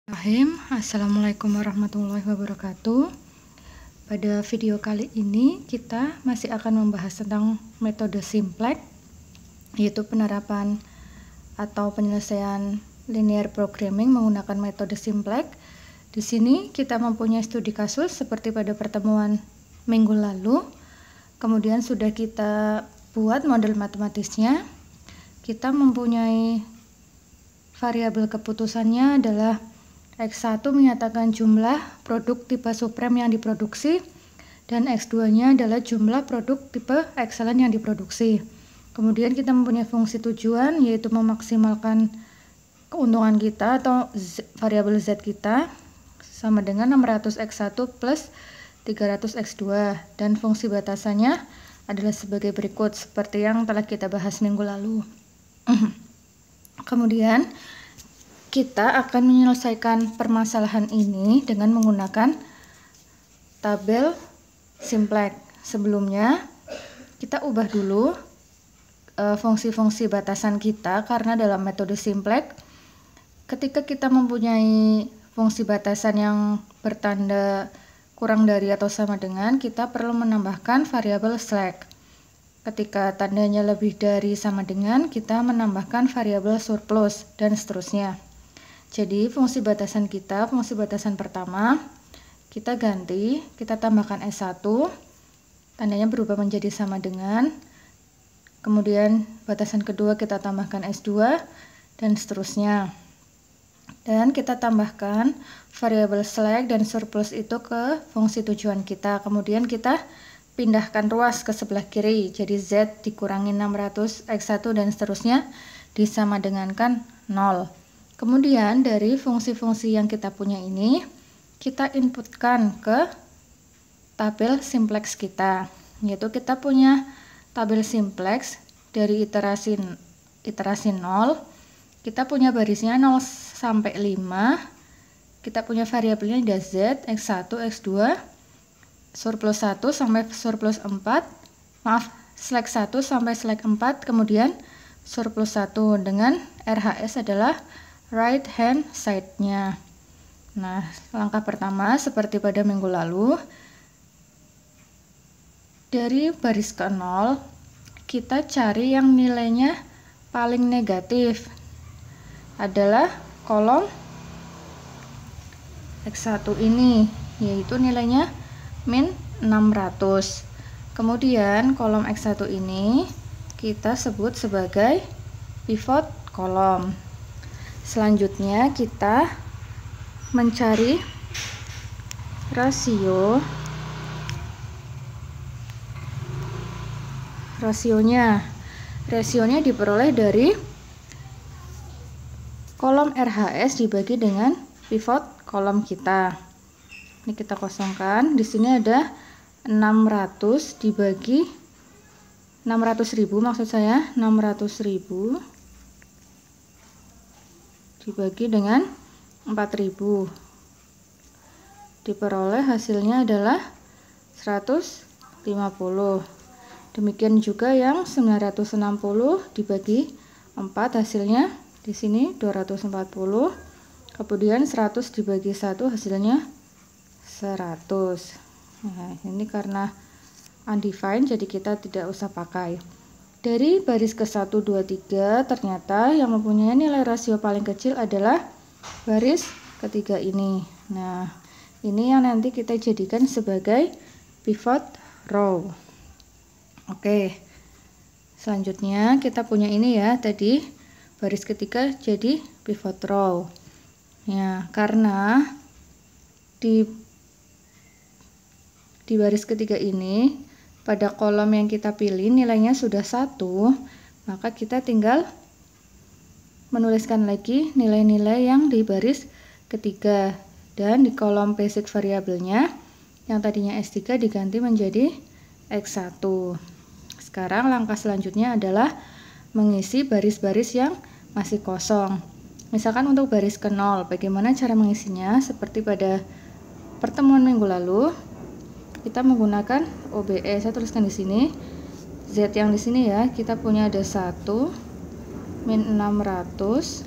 Assalamualaikum warahmatullahi wabarakatuh. Pada video kali ini kita masih akan membahas tentang metode simplex, yaitu penerapan atau penyelesaian linear programming menggunakan metode simplex. Di sini kita mempunyai studi kasus seperti pada pertemuan minggu lalu. Kemudian sudah kita buat model matematisnya. Kita mempunyai variabel keputusannya adalah X1 menyatakan jumlah produk tipe supreme yang diproduksi, dan X2-nya adalah jumlah produk tipe excellent yang diproduksi. Kemudian kita mempunyai fungsi tujuan, yaitu memaksimalkan keuntungan kita atau variabel Z kita sama dengan 600 X1 plus 300 X2, dan fungsi batasannya adalah sebagai berikut seperti yang telah kita bahas minggu lalu. Kemudian kita akan menyelesaikan permasalahan ini dengan menggunakan tabel simplex. Sebelumnya kita ubah dulu fungsi-fungsi batasan kita, karena dalam metode simplex ketika kita mempunyai fungsi batasan yang bertanda kurang dari atau sama dengan, kita perlu menambahkan variabel slack. Ketika tandanya lebih dari sama dengan, kita menambahkan variabel surplus dan seterusnya. Jadi fungsi batasan kita, fungsi batasan pertama kita ganti, kita tambahkan S1, tandanya berubah menjadi sama dengan. Kemudian batasan kedua kita tambahkan S2 dan seterusnya. Dan kita tambahkan variabel slack dan surplus itu ke fungsi tujuan kita. Kemudian kita pindahkan ruas ke sebelah kiri, jadi Z dikurangi 600 X1 dan seterusnya disama dengankan 0. Kemudian dari fungsi-fungsi yang kita punya ini, kita inputkan ke tabel simplex kita, yaitu kita punya tabel simplex dari iterasi 0, kita punya barisnya 0 sampai 5, kita punya variabelnya ada Z, X1, X2, surplus 1 sampai surplus 4, slack 1 sampai slack 4, kemudian surplus 1 dengan RHS adalah right hand side-nya. Nah, langkah pertama seperti pada minggu lalu, dari baris ke 0 kita cari yang nilainya paling negatif, adalah kolom X1 ini, yaitu nilainya min 600. Kemudian kolom X1 ini kita sebut sebagai pivot kolom. Selanjutnya kita mencari rasionya diperoleh dari kolom RHS dibagi dengan pivot kolom kita. Ini kita kosongkan. Di sini ada 600 dibagi 600.000, maksud saya 600.000 dibagi dengan 4.000, diperoleh hasilnya adalah 150. Demikian juga yang 960 dibagi 4, hasilnya di sini 240. Kemudian 100 dibagi 1, hasilnya 100. Nah, ini karena undefined jadi kita tidak usah pakai. Dari baris ke 1, 2, 3 ternyata yang mempunyai nilai rasio paling kecil adalah baris ketiga ini. Nah, ini yang nanti kita jadikan sebagai pivot row. Oke, selanjutnya kita punya ini ya, tadi baris ketiga jadi pivot row. Ya, karena di baris ketiga ini pada kolom yang kita pilih nilainya sudah 1, maka kita tinggal menuliskan lagi nilai-nilai yang di baris ketiga, dan di kolom basic variabelnya yang tadinya S3 diganti menjadi X1. Sekarang langkah selanjutnya adalah mengisi baris-baris yang masih kosong. Misalkan untuk baris ke 0, bagaimana cara mengisinya? Seperti pada pertemuan minggu lalu, kita menggunakan OBE. Saya tuliskan di sini Z yang di sini ya, kita punya ada 1 min 600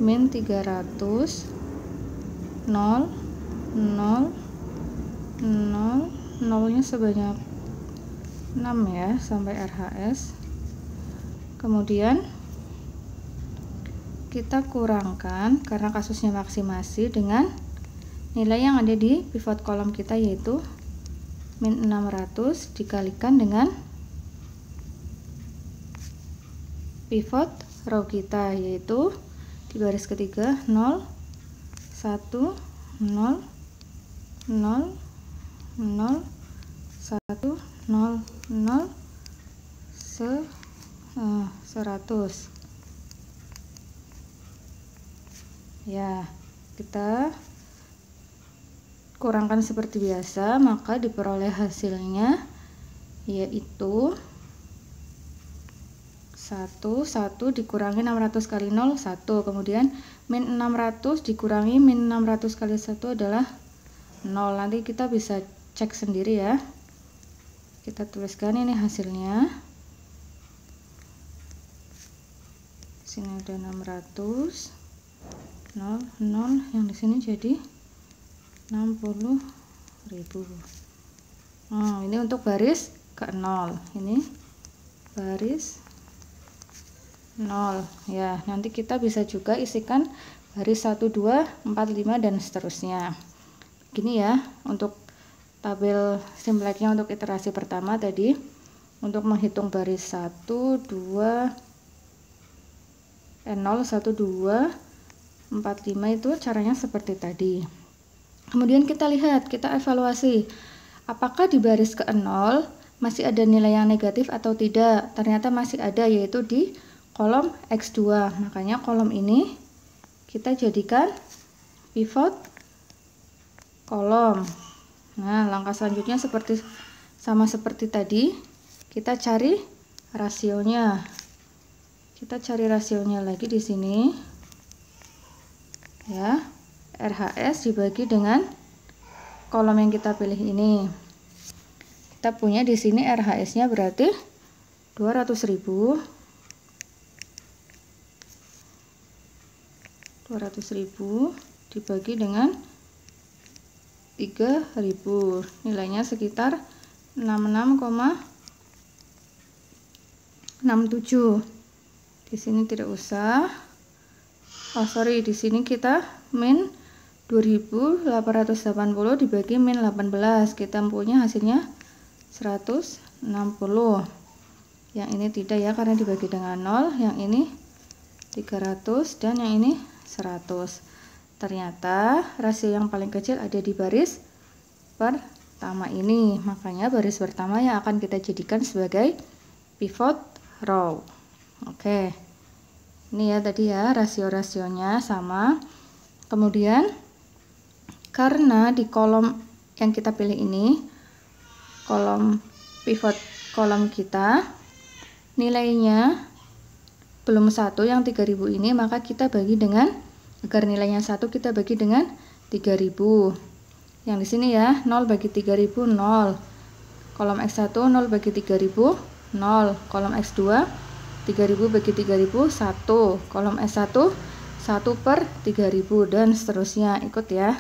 min 300 0, 0, 0, 0-nya sebanyak 6 ya, sampai RHS. Kemudian kita kurangkan karena kasusnya maksimasi dengan nilai yang ada di pivot kolom kita, yaitu min 600 dikalikan dengan pivot row kita, yaitu di baris ketiga 0, 1, 0, 0, 0, 1, 0, 0, 100 ya. Kita kurangkan seperti biasa, maka diperoleh hasilnya yaitu 1 dikurangi 600 kali 0, 1. Kemudian min 600 dikurangi min 600 kali 1 adalah 0. Nanti kita bisa cek sendiri ya. Kita tuliskan ini hasilnya. Sini ada 600, 0, 0, yang di sini jadi 60.000. Ini untuk baris ke 0. Ini baris 0 ya. Nanti kita bisa juga isikan baris 1, 2, 4, 5 dan seterusnya. Gini ya untuk tabel simpleknya untuk iterasi pertama tadi. Untuk menghitung baris 1, 2, 0, 1, 2, 4, 5 itu caranya seperti tadi. Kemudian kita lihat, kita evaluasi apakah di baris ke 0 masih ada nilai yang negatif atau tidak. Ternyata masih ada, yaitu di kolom X2. Makanya kolom ini kita jadikan pivot kolom. Nah, langkah selanjutnya sama seperti tadi, kita cari rasionya. Kita cari rasionya lagi di sini. Ya, RHS dibagi dengan kolom yang kita pilih ini. Kita punya di sini RHS-nya berarti 200.000. 200.000 dibagi dengan 3.000, nilainya sekitar 66,67. Di sini tidak usah. Di sini kita min 2.880 dibagi min 18. Kita punya hasilnya 160. Yang ini tidak ya, karena dibagi dengan 0. Yang ini 300 dan yang ini 100. Ternyata rasio yang paling kecil ada di baris pertama ini. Makanya baris pertama yang akan kita jadikan sebagai pivot row. Oke. Ini ya tadi ya rasio-rasionya sama. Kemudian karena di kolom yang kita pilih ini, kolom pivot kolom kita nilainya belum 1 yang 3.000 ini, maka kita bagi dengan, agar nilainya 1 kita bagi dengan 3.000. Yang di sini ya, 0 bagi 3.000 0. Kolom X1 0 bagi 3.000 0. Kolom X2 3.000 bagi 3.000 1. Kolom S1 1/3000 dan seterusnya, ikut ya.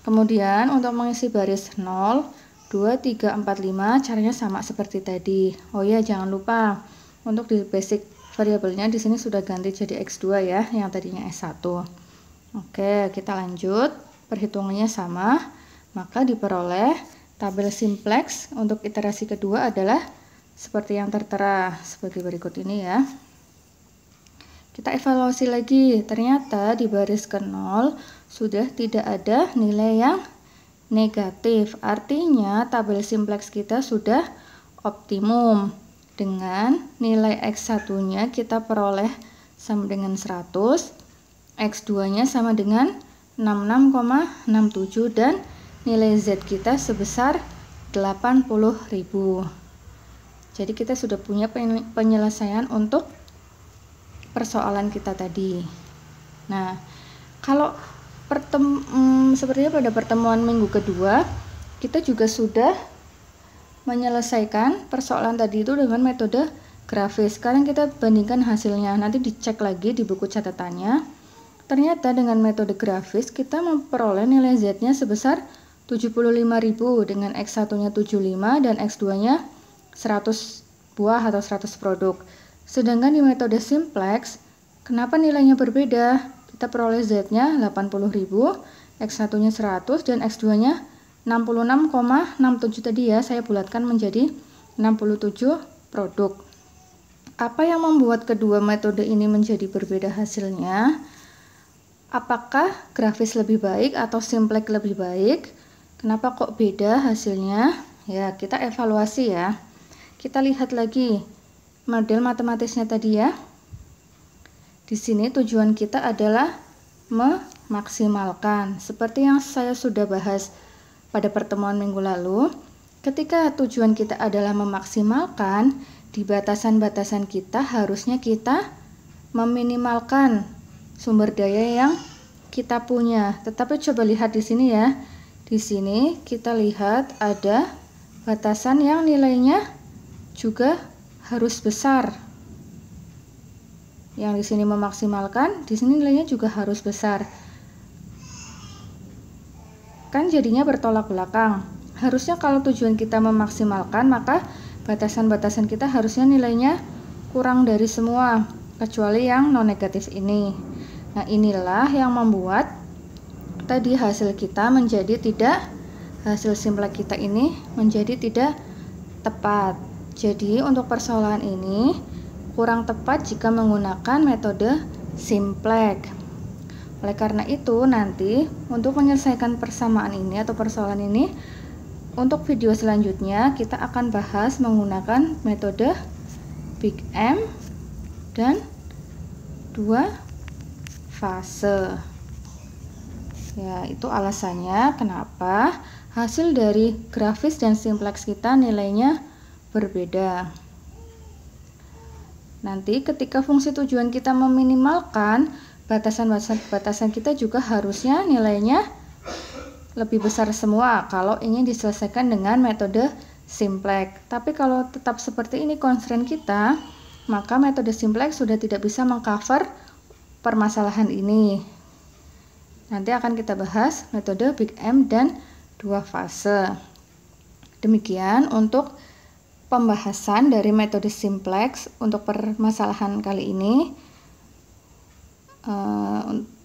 Kemudian untuk mengisi baris 0, 2, 3, 4, 5 caranya sama seperti tadi. Oh ya, jangan lupa untuk di basic variabelnya di sini sudah ganti jadi X2 ya, yang tadinya S1. Oke, kita lanjut. Perhitungannya sama, maka diperoleh tabel simplex untuk iterasi kedua adalah seperti yang tertera sebagai berikut ini ya. Kita evaluasi lagi, ternyata di baris ke 0 sudah tidak ada nilai yang negatif. Artinya tabel simplex kita sudah optimum. Dengan nilai X1-nya kita peroleh sama dengan 100, X2-nya sama dengan 66,67 dan nilai Z kita sebesar 80.000. Jadi kita sudah punya penyelesaian untuk persoalan kita tadi. Nah, kalau sepertinya pada pertemuan minggu kedua kita juga sudah menyelesaikan persoalan tadi itu dengan metode grafis. Sekarang kita bandingkan hasilnya, nanti dicek lagi di buku catatannya. ternyata dengan metode grafis kita memperoleh nilai Z-nya sebesar 75.000 dengan X1-nya 75 dan X2-nya 100 buah atau 100 produk. Sedangkan di metode simplex, kenapa nilainya berbeda? Kita peroleh Z-nya 80.000, X1-nya 100 dan X2-nya 66,67 tadi ya, saya bulatkan menjadi 67 produk. Apa yang membuat kedua metode ini menjadi berbeda hasilnya? Apakah grafis lebih baik atau simplex lebih baik? Kenapa kok beda hasilnya? Ya, kita evaluasi ya. Kita lihat lagi model matematisnya tadi ya. Di sini tujuan kita adalah memaksimalkan. Seperti yang saya sudah bahas pada pertemuan minggu lalu, ketika tujuan kita adalah memaksimalkan, di batasan-batasan kita harusnya kita meminimalkan sumber daya yang kita punya. Tetapi coba lihat di sini ya. Di sini kita lihat ada batasan yang nilainya juga harus besar. Yang di sini memaksimalkan, di sini nilainya juga harus besar. Kan jadinya bertolak belakang. Harusnya kalau tujuan kita memaksimalkan, maka batasan-batasan kita harusnya nilainya kurang dari semua, kecuali yang non negatif ini. Nah, inilah yang membuat tadi hasil kita menjadi tidak, hasil simplex kita ini menjadi tidak tepat. Jadi untuk persoalan ini kurang tepat jika menggunakan metode simplex. Oleh karena itu nanti untuk menyelesaikan persamaan ini atau persoalan ini, untuk video selanjutnya kita akan bahas menggunakan metode Big M dan 2 fase. Ya, itu alasannya kenapa hasil dari grafis dan simplex kita nilainya berbeda. Nanti ketika fungsi tujuan kita meminimalkan, batasan kita juga harusnya nilainya lebih besar semua kalau ingin diselesaikan dengan metode simplex. Tapi kalau tetap seperti ini constraint kita, maka metode simplex sudah tidak bisa mengcover permasalahan ini. Nanti akan kita bahas metode Big M dan 2 fase. Demikian untuk pembahasan dari metode simplex untuk permasalahan kali ini.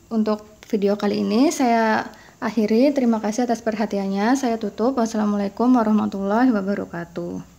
Untuk video kali ini saya akhiri. Terima kasih atas perhatiannya. Saya tutup. Wassalamualaikum warahmatullahi wabarakatuh.